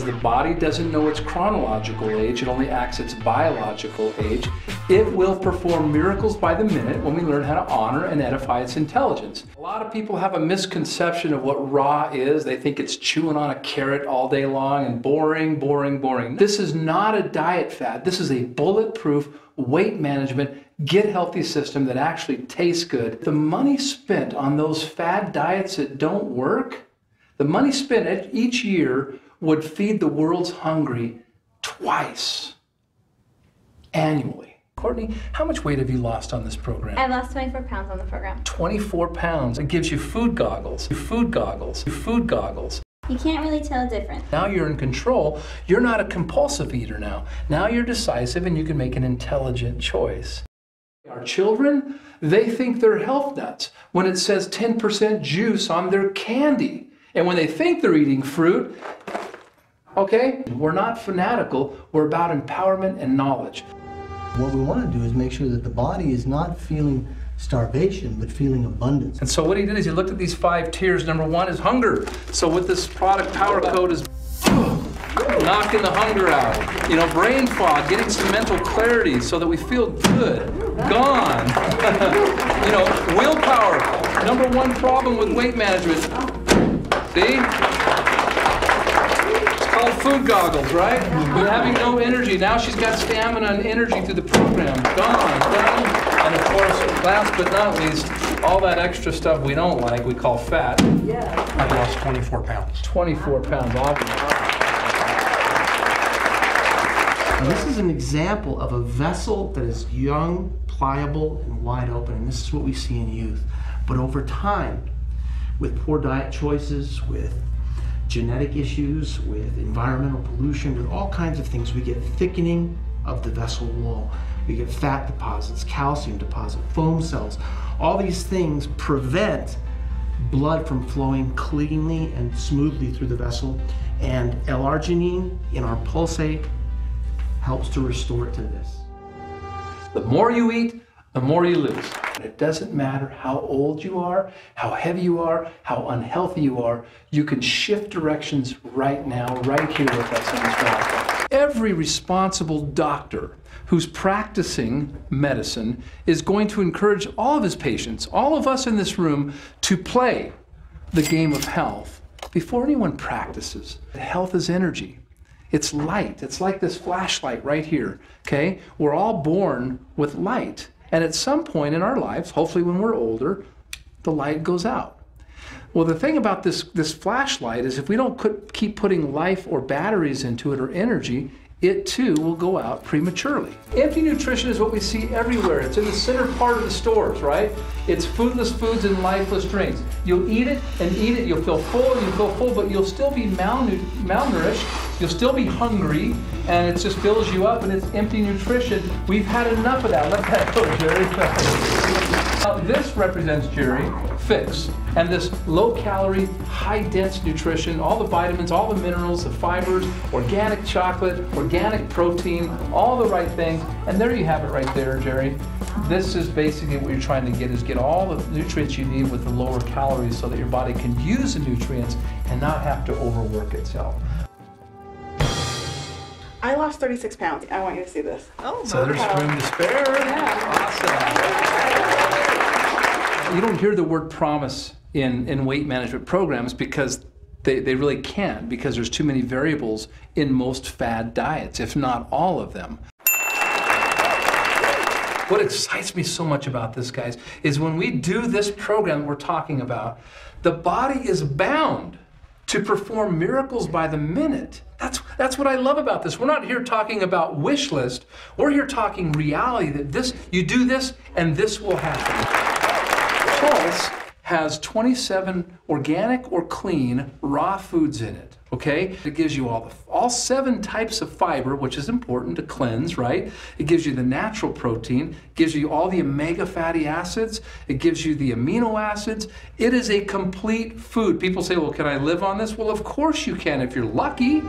the body doesn't know its chronological age, it only acts its biological age, it will perform miracles by the minute when we learn how to honor and edify its intelligence. A lot of people have a misconception of what raw is. They think it's chewing on a carrot all day long and boring, boring, boring. This is not a diet fad. This is a bulletproof weight management, get healthy system that actually tastes good. The money spent on those fad diets that don't work, the money spent each year would feed the world's hungry twice annually. Courtney, how much weight have you lost on this program? I lost 24 pounds on the program. 24 pounds. It gives you food goggles, food goggles, food goggles. You can't really tell a difference. Now you're in control. You're not a compulsive eater now. Now you're decisive and you can make an intelligent choice. Our children, they think they're health nuts when it says 10% juice on their candy. And when they think they're eating fruit, okay, we're not fanatical, we're about empowerment and knowledge. What we want to do is make sure that the body is not feeling starvation, but feeling abundance. And so what he did is he looked at these 5 tiers. Number 1 is hunger. So with this product, Power Code is knocking the hunger out. You know, brain fog, getting some mental clarity so that we feel good. Gone. You know, willpower. Number 1 problem with weight management. See? It's called food goggles, right? We're having no energy. Now she's got stamina and energy through the program. Gone. Done. And of course, last but not least, all that extra stuff we don't like, we call fat. Yeah. I've lost 24 pounds. 24 pounds, obviously. Now, this is an example of a vessel that is young, pliable, and wide open, and this is what we see in youth. But over time, with poor diet choices, with genetic issues, with environmental pollution, with all kinds of things, we get thickening of the vessel wall. We get fat deposits, calcium deposits, foam cells. All these things prevent blood from flowing cleanly and smoothly through the vessel. And L-arginine in our Pulsate helps to restore it to this. The more you eat, the more you lose. And it doesn't matter how old you are, how heavy you are, how unhealthy you are, you can shift directions right now, right here with us on this platform. Every responsible doctor who's practicing medicine is going to encourage all of his patients, all of us in this room, to play the game of health before anyone practices. Health is energy. It's light. It's like this flashlight right here, okay? We're all born with light. And at some point in our lives, hopefully when we're older, the light goes out. Well, the thing about this flashlight is if we don't keep putting life or batteries into it or energy, it too will go out prematurely. Empty nutrition is what we see everywhere. It's in the center part of the stores, right? It's foodless foods and lifeless drinks. You'll eat it and eat it, you'll feel full and you'll feel full, but you'll still be malnourished, you'll still be hungry, and it just fills you up and it's empty nutrition. We've had enough of that. Let that go, Jerry. Now, this represents, Jerry, Fix. And this low-calorie, high-dense nutrition, all the vitamins, all the minerals, the fibers, organic chocolate, organic protein, all the right things. And there you have it right there, Jerry. This is basically what you're trying to get, is get all the nutrients you need with the lower calories so that your body can use the nutrients and not have to overwork itself. I lost 36 pounds. I want you to see this. Oh, so there's room to spare. Yeah. Awesome. You don't hear the word promise in weight management programs because they really can't, because there's too many variables in most fad diets, if not all of them. What excites me so much about this, guys, is when we do this program we're talking about, the body is bound to perform miracles by the minute. That's what I love about this. We're not here talking about wish list. We're here talking reality, that you do this and this will happen. Pulse has 27 organic or clean raw foods in it, okay? It gives you all 7 types of fiber, which is important to cleanse, right? It gives you the natural protein, gives you all the omega fatty acids, it gives you the amino acids. It is a complete food. People say, well, can I live on this? Well, of course you can if you're lucky.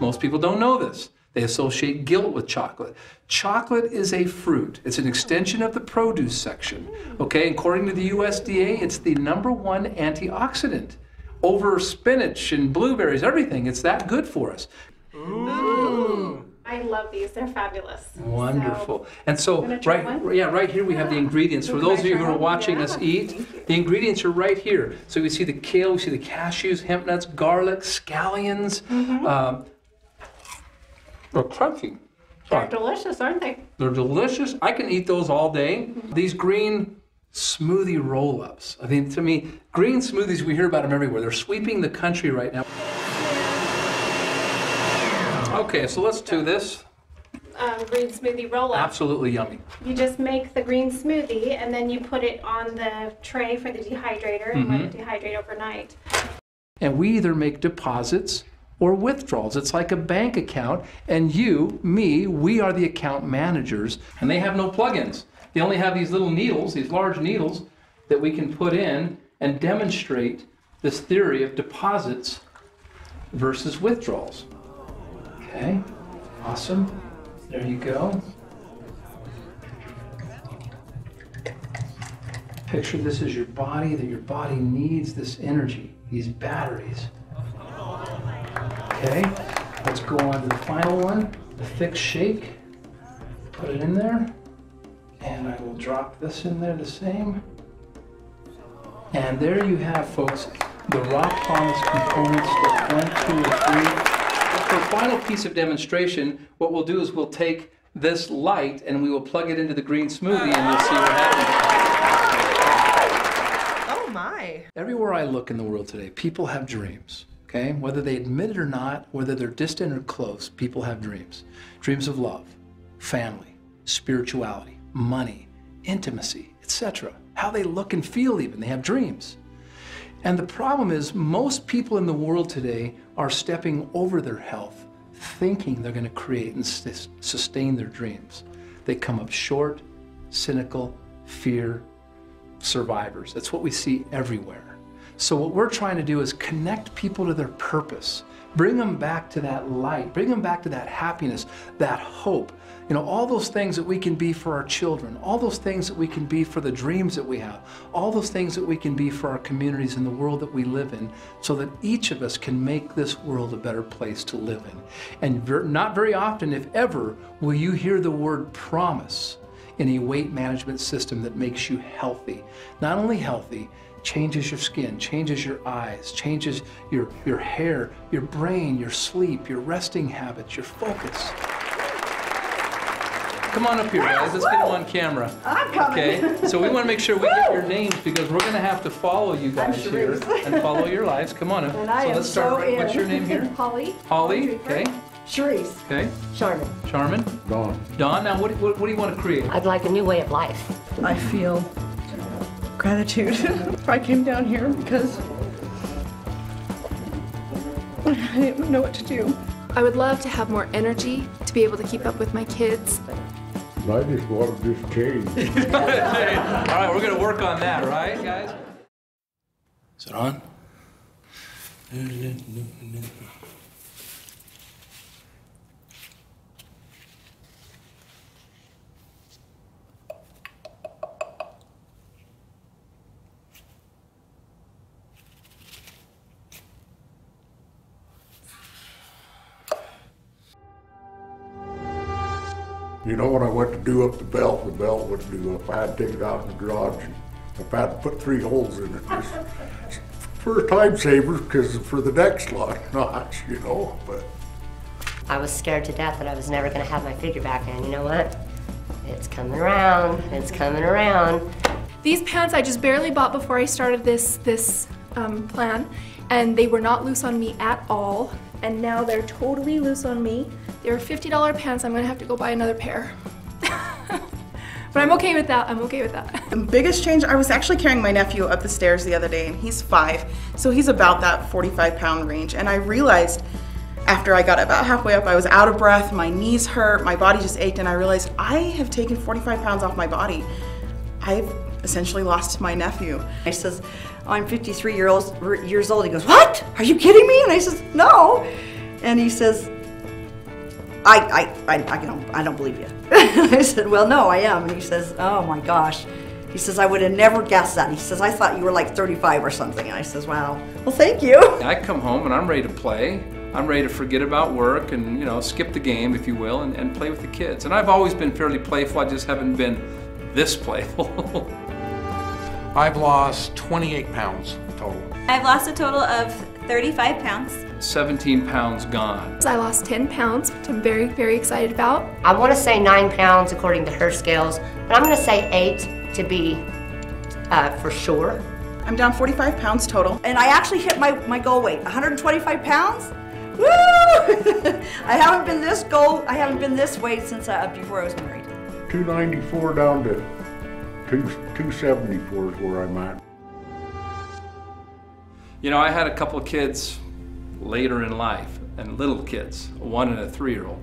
Most people don't know this. They associate guilt with chocolate. Chocolate is a fruit. It's an extension of the produce section. Okay, according to the USDA, it's the #1 antioxidant over spinach and blueberries, everything. It's that good for us. Ooh. I love these. They're fabulous. Wonderful. And so, Wanna try one? right here we have the ingredients. For Can those I of you who try are one? watching Yeah. us eat, the ingredients are right here. So we see the kale, we see the cashews, hemp nuts, garlic, scallions. They're crunchy. They're delicious, aren't they? They're delicious. I can eat those all day. These green smoothie roll-ups. I mean, to me, green smoothies, we hear about them everywhere. They're sweeping the country right now. Okay, so let's do this. Green smoothie roll-up. Absolutely yummy. You just make the green smoothie and then you put it on the tray for the dehydrator and let it dehydrate overnight. And we either make deposits or withdrawals. It's like a bank account, and you, me, we are the account managers, and they have no plugins. They only have these little needles, these large needles that we can put in and demonstrate this theory of deposits versus withdrawals. Okay, awesome. There you go. Picture this as your body, that your body needs this energy, these batteries. Okay, let's go on to the final one, the thick shake. Put it in there, and I will drop this in there the same. And there you have, folks, the raw promise components that 1, 2, or 3. For a final piece of demonstration, what we'll do is we'll take this light and we will plug it into the green smoothie, and you'll see what happens. Oh my. Everywhere I look in the world today, people have dreams. Okay? Whether they admit it or not, whether they're distant or close, people have dreams. Dreams of love, family, spirituality, money, intimacy, etc. How they look and feel even, they have dreams. And the problem is most people in the world today are stepping over their health, thinking they're going to create and sustain their dreams. They come up short, cynical, fear, survivors. That's what we see everywhere. So what we're trying to do is connect people to their purpose, bring them back to that light, bring them back to that happiness, that hope. You know, all those things that we can be for our children, all those things that we can be for the dreams that we have, all those things that we can be for our communities and the world that we live in, so that each of us can make this world a better place to live in. And not very often, if ever, will you hear the word promise in a weight management system that makes you healthy. Not only healthy, changes your skin, changes your eyes, changes your hair, your brain, your sleep, your resting habits, your focus. Come on up here, guys. Let's get them on camera. I'm coming. Okay? So we want to make sure we get your names because we're going to have to follow you guys here and follow your lives. Come on up. And I so am let's start. so in. What's your name here? Holly. Holly. Okay. Cherise. Okay. Charmin. Charmin. Dawn. Dawn. Now, what do you want to create? I'd like a new way of life. I feel gratitude. I came down here because I didn't know what to do. I would love to have more energy to be able to keep up with my kids. I just wanted this change. All right, we're going to work on that, right, guys? Is it on? You know, when I went to do up the belt wouldn't do up. I had to take it out in the garage. And if I had to put 3 holes in it. Just for time savers, because for the next lot, not, you know, but. I was scared to death that I was never going to have my figure back, and you know what? It's coming around. It's coming around. These pants I just barely bought before I started this plan, and they were not loose on me at all, and now they're totally loose on me. They were $50 pants. I'm going to have to go buy another pair. But I'm okay with that. I'm okay with that. The biggest change, I was actually carrying my nephew up the stairs the other day, and he's 5, so he's about that 45-pound range. And I realized after I got about halfway up, I was out of breath, my knees hurt, my body just ached, and I realized I have taken 45 pounds off my body. I've essentially lost my nephew. I says, oh, I'm 53 years old. He goes, what? Are you kidding me? And I says, no. And he says, I don't believe you. I said, well, no, I am. And he says, oh my gosh. He says, I would have never guessed that. He says, I thought you were like 35 or something. And I says, wow, well, thank you. I come home and I'm ready to play. I'm ready to forget about work and, you know, skip the game, if you will, and play with the kids. And I've always been fairly playful, I just haven't been this playful. I've lost 28 pounds total. I've lost a total of 35 pounds. 17 pounds gone. I lost 10 pounds, which I'm very, very excited about. I want to say 9 pounds according to her scales, but I'm going to say 8 to be for sure. I'm down 45 pounds total. And I actually hit my goal weight, 125 pounds. Woo! I haven't been this weight since before I was married. 294 down to 274 is where I'm at. You know, I had a couple of kids later in life, and little kids, a 1 and a 3-year-old.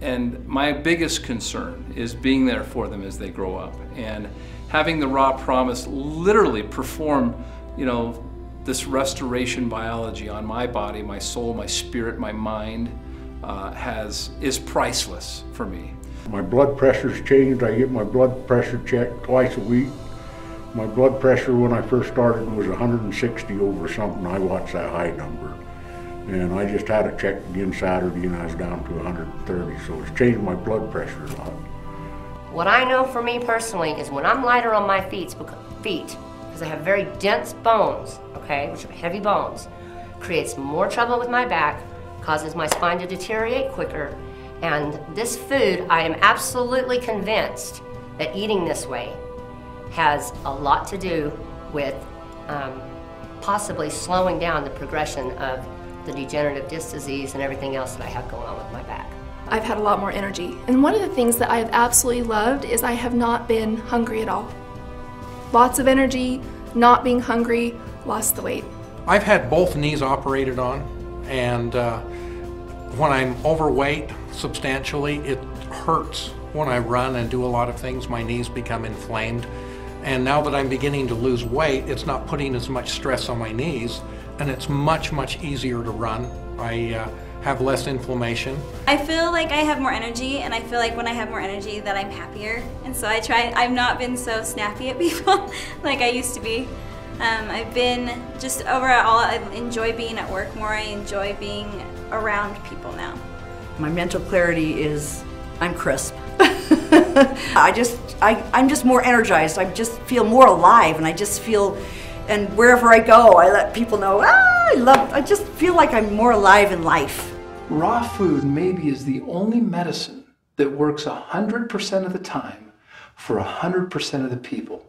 And my biggest concern is being there for them as they grow up. And having the Raw Promise literally perform, you know, this restoration biology on my body, my soul, my spirit, my mind, is priceless for me. My blood pressure's changed. I get my blood pressure checked twice a week. My blood pressure when I first started was 160 over something. I watched that high number. And I just had it checked again Saturday and I was down to 130. So it's changed my blood pressure a lot. What I know for me personally is when I'm lighter on my feet, because I have very dense bones, okay, which are heavy bones, creates more trouble with my back, causes my spine to deteriorate quicker. And this food, I am absolutely convinced that eating this way has a lot to do with possibly slowing down the progression of the degenerative disc disease and everything else that I have going on with my back. I've had a lot more energy. And one of the things that I have absolutely loved is I have not been hungry at all. Lots of energy, not being hungry, lost the weight. I've had both knees operated on, and when I'm overweight substantially, it hurts. When I run and do a lot of things, my knees become inflamed. And now that I'm beginning to lose weight, it's not putting as much stress on my knees, and it's much, much easier to run. I have less inflammation. I feel like I have more energy, and I feel like when I have more energy that I'm happier. And so I've not been so snappy at people like I used to be. I've been just overall, I enjoy being at work more. I enjoy being around people now. My mental clarity is, I'm crisp. I'm just more energized. I just feel more alive, and I just feel, and wherever I go, I let people know, I just feel like I'm more alive in life. Raw food maybe is the only medicine that works 100% of the time for 100% of the people.